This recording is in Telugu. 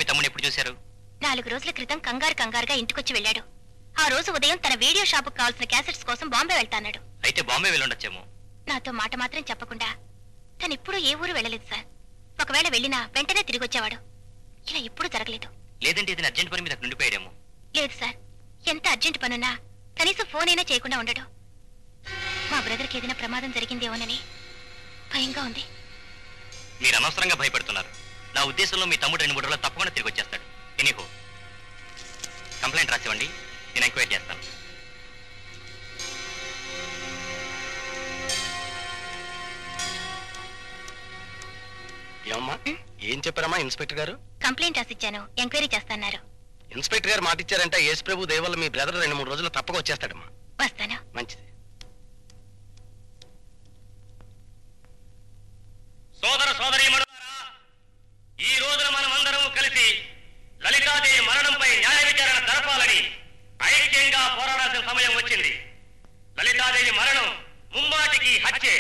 మీ తమ్ముని ఎప్పుడు చూశారు? 4 రోజుల క్రితం కంగారుగా ఇంటికొచ్చి వెళ్ళాడు. ఆ రోజు ఉదయం తన వీడియో షాపుకు కావాల్సిన క్యాసెట్స్ కోసం బాంబే వెళ్తాన్నాడు. అయితే బాంబే వెళ్ళుండొచ్చేమో. నాతో మాట మాత్రం చెప్పకుండా తను ఇప్పుడు ఏ ఊరు వెళ్ళలేదు సార్. ఒకవేళ వెళ్ళినా వెంటనే తిరిగి వచ్చేవాడు. ఇలా ఇప్పుడు జరగలేదు. లేదంటే ఇది అర్జెంట్ పని మీద నుండిపోయాడేమో. లేదు సార్, ఎంత అర్జెంట్ పనున్నా కనీసం ఫోన్ అయినా చేయకుండా ఉండడు. మా బ్రదర్కి ఏదైనా ప్రమాదం జరిగిందేమోనని భయంగా ఉంది. మీరు అనవసరంగా భయపడుతున్నారు. నా ఉద్దేశంలో మీ తమ్ముడు 2-3 రోజుల్లో తప్పకుండా తిరిగి వచ్చేస్తాడు. ఎనీహో కంప్లైంట్ రాసివ్వండి, నేను ఎంక్వైరీ చేస్తాను. ఏమమ్మా, ఏం చెప్పారమ్మా ఇన్స్పెక్టర్ గారు? కంప్లైంట్ రాసిచ్చాను, ఎంక్వైరీ చేస్తాన్నారు. ఇన్స్పెక్టర్ గారు మాట ఇచ్చారంటే యేసు ప్రభు దయ వల్ల మీ బ్రదర్ 2-3 రోజుల్లో తప్పక వచ్చేస్తాడమ్మా. వస్తాను. మంచిది. సోదర సోదరీమణులారా, ఈ రోజున మనమందరం కలిసి లలితాదేవి మరణంపై న్యాయ విచారణ జరపాలని ఐక్యంగా పోరాడాల్సిన సమయం వచ్చింది. లలితాదేవి మరణం ముమ్మాటికి హత్యే.